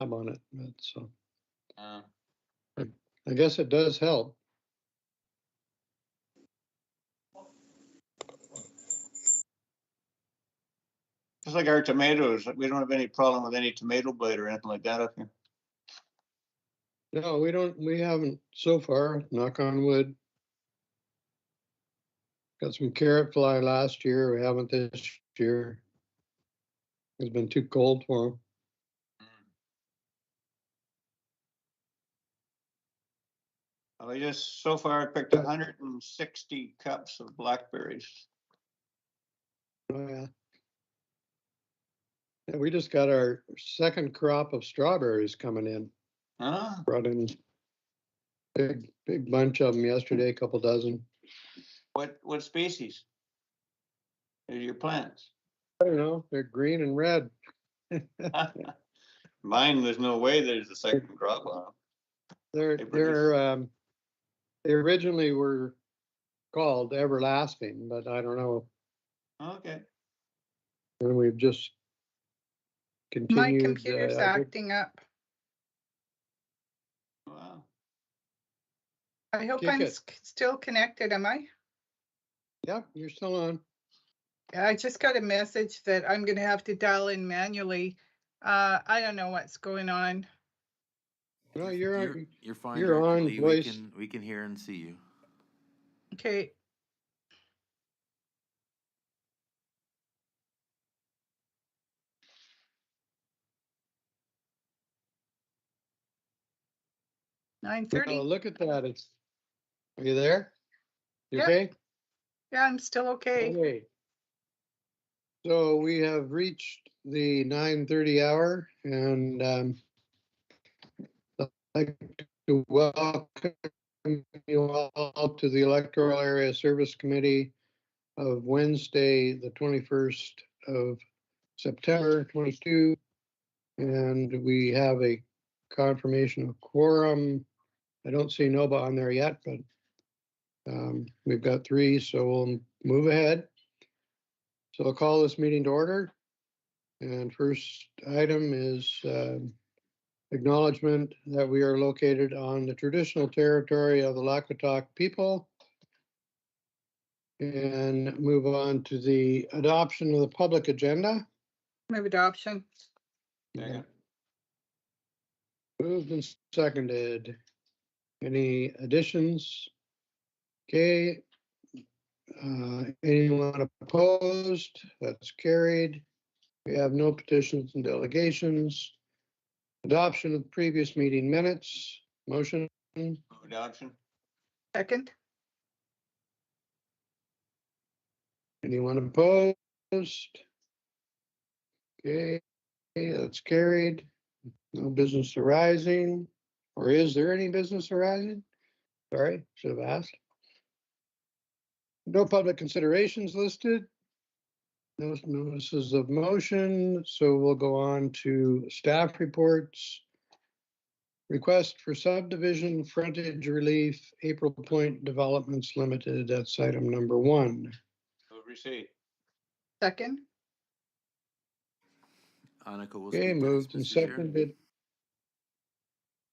on it. So Uh, I guess it does help. just like our tomatoes, we don't have any problem with any tomato blight or anything like that up here. No, we don't. We haven't so far. Knock on wood. Got some carrot fly last year. We haven't this year. It's been too cold for them. Well, I just so far I picked 160 cups of blackberries. Oh yeah. Yeah, we just got our second crop of strawberries coming in. Huh? Brought in big bunch of them yesterday, a couple dozen. What species are your plants? I don't know. They're green and red. Mine, there's no way there's a second crop on them. They originally were called everlasting, but I don't know. Okay. And we've just continued. My computer's acting up. Wow. I hope Kick I'm it. still connected, am I? Yeah, you're still on. I just got a message that I'm going to have to dial in manually. I don't know what's going on. No, You're fine. You're Director on Lee. voice. We can hear and see you. Okay. Oh, 9:30. look at that. Are you there? You Yep. okay? Yeah, I'm still okay. Okay. So we have reached the 9:30 hour, and I'd like to welcome you all to the Electoral Area Service Committee of Wednesday, the 21st of September 22. And we have a confirmation of quorum. I don't see Noba on there yet, but we've got 3, so we'll move ahead. So I'll call this meeting to order. And first item is acknowledgement that we are located on the traditional territory of the Lakota people. And move on to the adoption of the public agenda. Move adoption. Yeah. Moved and seconded. Any additions? Okay. Anyone opposed? That's carried. We have no petitions and delegations. Adoption of previous meeting minutes. Motion. Adoption. Second. Anyone opposed? Okay, that's carried. No business arising. Or is there any business arising? Sorry, should have asked. No public considerations listed. No notices of motion, so we'll go on to staff reports. Request for subdivision frontage relief, April Point Developments Limited. That's item number 1. Move receipt. Second. Annika will Okay, speak to this, moved and Mr. Chair. seconded.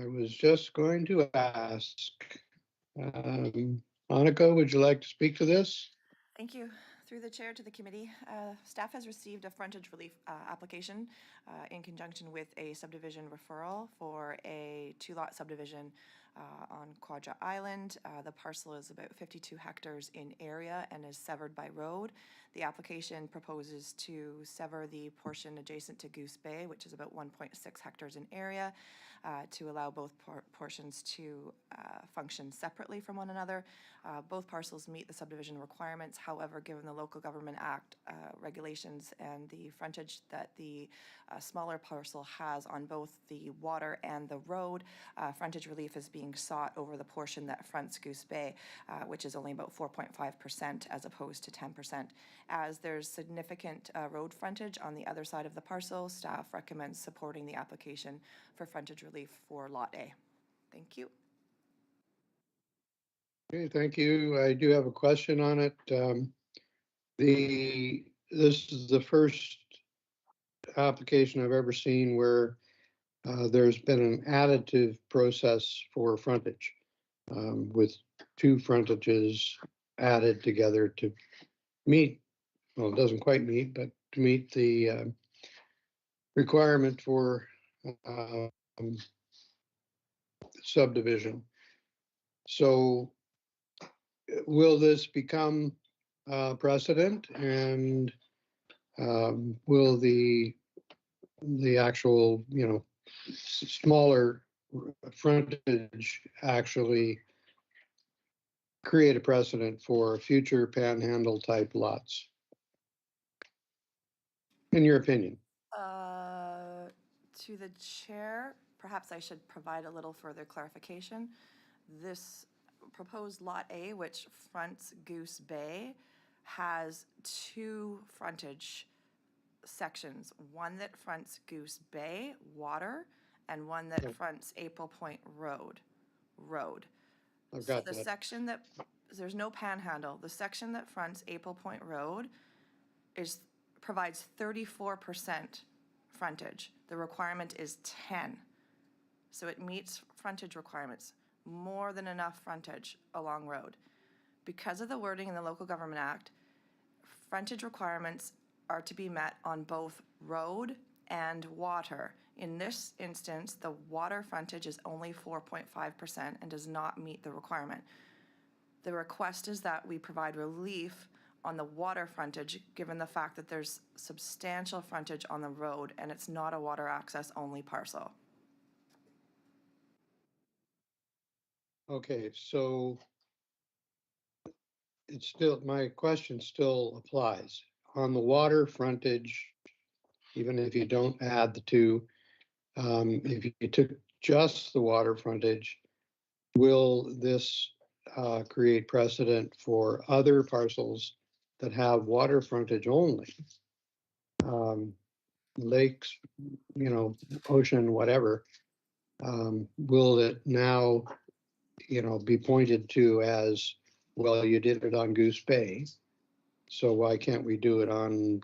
I was just going to ask. Annika, would you like to speak to this? Thank you. Through the chair to the committee, staff has received a frontage relief application in conjunction with a subdivision referral for a 2-lot subdivision on Quadra Island. The parcel is about 52 hectares in area and is severed by road. The application proposes to sever the portion adjacent to Goose Bay, which is about 1.6 hectares in area, to allow both portions to function separately from one another. Both parcels meet the subdivision requirements. However, given the Local Government Act regulations and the frontage that the smaller parcel has on both the water and the road, frontage relief is being sought over the portion that fronts Goose Bay, which is only about 4.5% as opposed to 10%. As there's significant road frontage on the other side of the parcel, staff recommends supporting the application for frontage relief for Lot A. Thank you. Okay, thank you. I do have a question on it. This is the first application I've ever seen where there's been an additive process for frontage, with two frontages added together to meet, well, it doesn't quite meet, but to meet the requirement for um, subdivision. So will this become precedent, and will the actual, smaller frontage actually create a precedent for future panhandle type lots? In your opinion? To the chair, perhaps I should provide a little further clarification. This proposed Lot A, which fronts Goose Bay, has two frontage sections, one that fronts Goose Bay water and one that Yeah. fronts April Point Road. I've So got the that. section that, there's no panhandle, the section that fronts April Point Road provides 34% frontage. The requirement is 10. So it meets frontage requirements, more than enough frontage along road. Because of the wording in the Local Government Act, frontage requirements are to be met on both road and water. In this instance, the water frontage is only 4.5% and does not meet the requirement. The request is that we provide relief on the water frontage, given the fact that there's substantial frontage on the road and it's not a water access only parcel. Okay, so it's still, my question still applies. On the water frontage, even if you don't add the two, if you took just the water frontage, will this create precedent for other parcels that have water frontage only? Lakes, ocean, whatever, will it now, be pointed to as, well, you did it on Goose Bay, so why can't we do it on,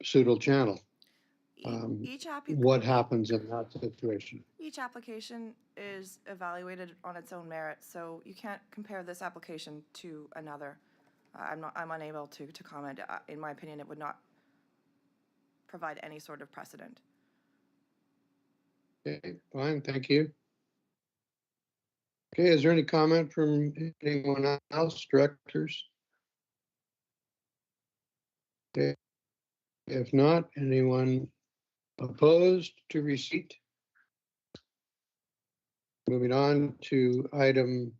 Pseudo Channel? What happens in that situation? Each application is evaluated on its own merit, so you can't compare this application to another. I'm unable to comment. In my opinion, it would not provide any sort of precedent. Okay, fine, thank you. Okay, is there any comment from anyone else, directors? Okay. If not, anyone opposed to receipt? Moving on to item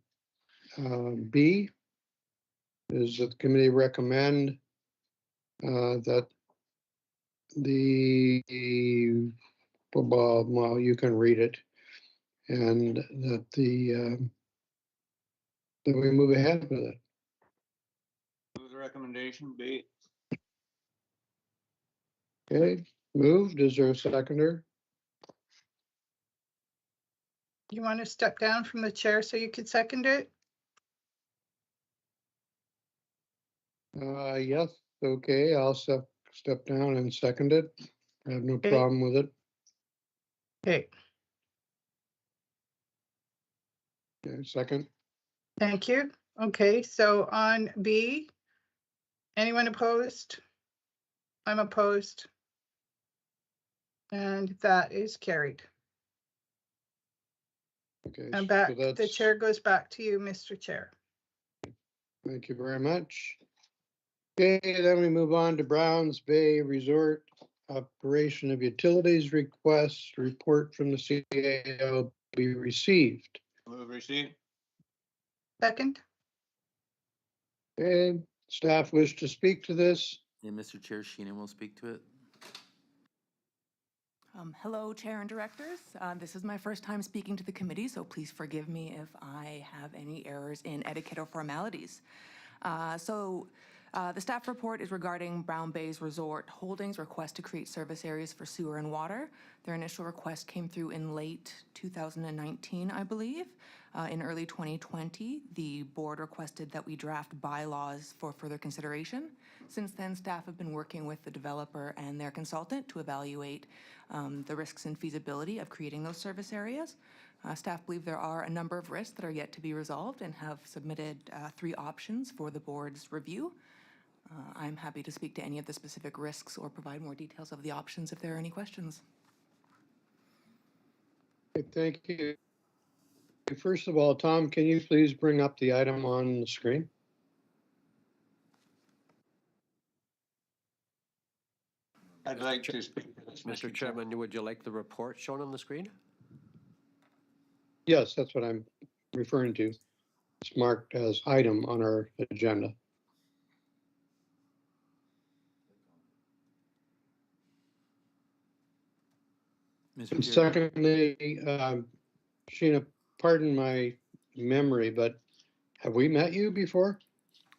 B, is that the committee recommend that the, well, you can read it, and that that we move ahead with it. Move the recommendation B. Okay, moved. Is there a seconder? You want to step down from the chair so you could second it? Yes, okay, I'll step down and second it. I have no Okay. problem with it. Okay, Okay, second. thank you. Okay, so on B, anyone opposed? I'm opposed. And that is carried. Okay, And so back, the that's, chair goes back to you, Mr. Chair. thank you very much. Okay, then we move on to Browns Bay Resort Operation of Utilities Request. Report from the CAO be received. Move receipt. Second, Okay, staff wish to speak to this. And Mr. Chair, Sheenan will speak to it. Hello, Chair and Directors. This is my first time speaking to the committee, so please forgive me if I have any errors in etiquette or formalities. The staff report is regarding Brown Bay's Resort Holdings request to create service areas for sewer and water. Their initial request came through in late 2019, I believe. In early 2020, the board requested that we draft bylaws for further consideration. Since then, staff have been working with the developer and their consultant to evaluate the risks and feasibility of creating those service areas. Staff believe there are a number of risks that are yet to be resolved and have submitted 3 options for the board's review. I'm happy to speak to any of the specific risks or provide more details of the options if there are any questions. Okay, thank you. First of all, Tom, can you please bring up the item on the screen? I'd like to speak to this, Mr. Chairman, would you like the report shown on the screen? Yes, that's what I'm referring to. It's marked as item on our agenda. Mr. Chair, Secondly, Sheena, pardon my memory, but have we met you before?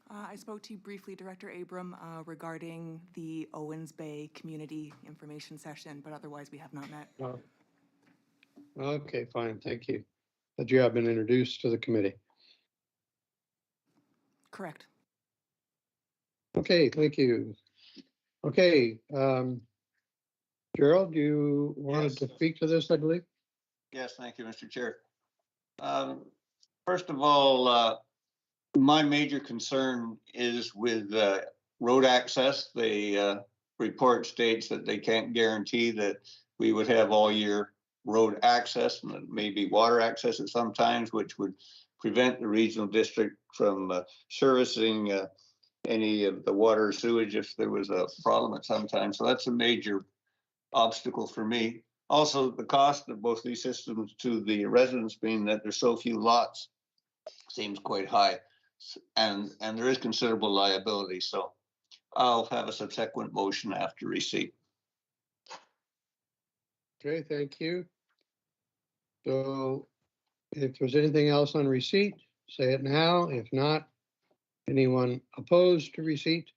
I spoke to you briefly, Director Abram, regarding the Owens Bay Community Information Session, but otherwise we have not met. Oh. Okay, fine, thank you. That you have been introduced to the committee. Correct. Okay, thank you. Okay, Gerald, you wanted to Yes. speak to this, I believe? Yes, thank you, Mr. Chair. First of all, my major concern is with road access. The report states that they can't guarantee that we would have all year road access and maybe water access at some times, which would prevent the regional district from servicing any of the water or sewage if there was a problem at some time. So that's a major obstacle for me. Also, the cost of both these systems to the residents, being that there's so few lots, seems quite high, and there is considerable liability. So I'll have a subsequent motion after receipt. Okay, thank you. So if there's anything else on receipt, say it now. If not, anyone opposed to receipt?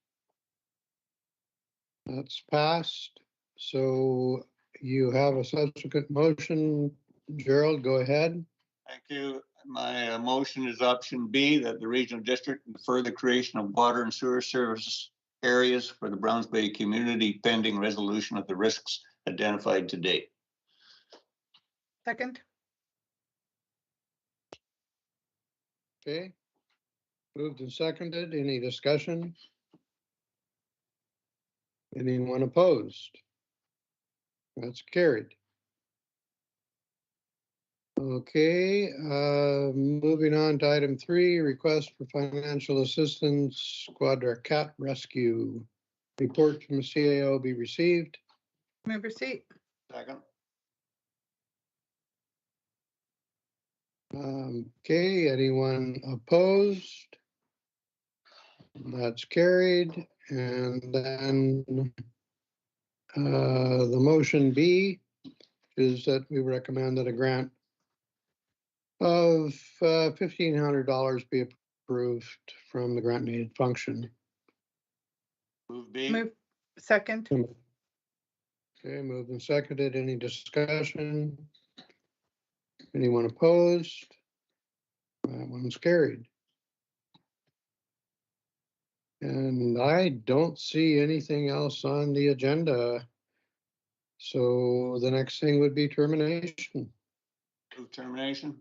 That's passed. So you have a subsequent motion. Gerald, go ahead. Thank you. My motion is option B, that the regional district defer the creation of water and sewer service areas for the Browns Bay community pending resolution of the risks identified to date. Second, Okay. Moved and seconded. Any discussion? Anyone opposed? That's carried. Okay, moving on to item 3, request for financial assistance, Quadra Cat Rescue. Report from the CAO be received. move receipt. Second. Okay, anyone opposed? That's carried. And then the motion B is that we recommend that a grant of $1,500 be approved from the grant needed function. Move B. Move second. Okay, moved and seconded. Any discussion? Anyone opposed? That one's carried. And I don't see anything else on the agenda. So the next thing would be termination. Move termination.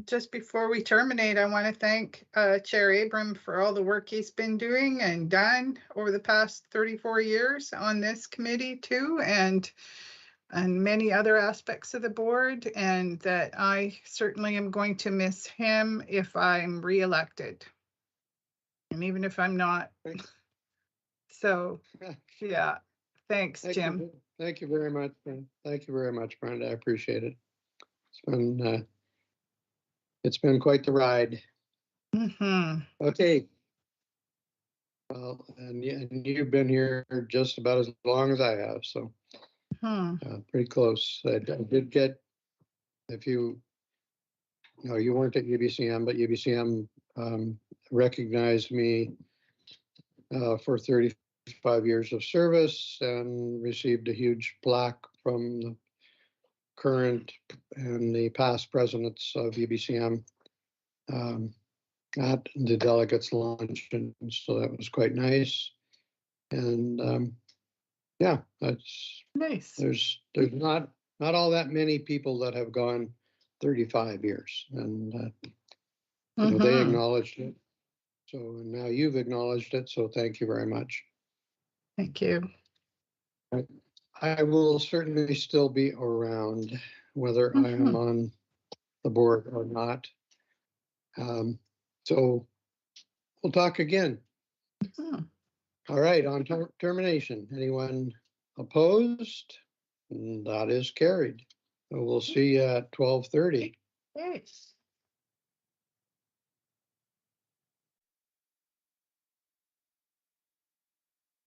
Just before we terminate, I want to thank Chair Abram for all the work he's been doing and done over the past 34 years on this committee too, and many other aspects of the board, and that I certainly am going to miss him if I'm reelected. And even if I'm not. So, yeah, thanks, Jim. Thank you very much. Thank you very much, Brenda. I appreciate it. It's been quite the ride. Mhm. Okay. Well, and you've been here just about as long as I have, so pretty close. I did get, if you weren't at UBCM, but UBCM recognized me for 35 years of service and received a huge plaque from the current and the past presidents of UBCM at the delegates luncheon. So that was quite nice. And yeah, that's Nice. there's not all that many people that have gone 35 years, and you know, they Mhm. acknowledged it. So now you've acknowledged it. So thank you very much. Thank you. I will certainly still be around, whether I am Mhm. on the board or not. So we'll talk again. Mhm. All right, on termination. Anyone opposed? That is carried. So we'll see you at 12:30. Yes.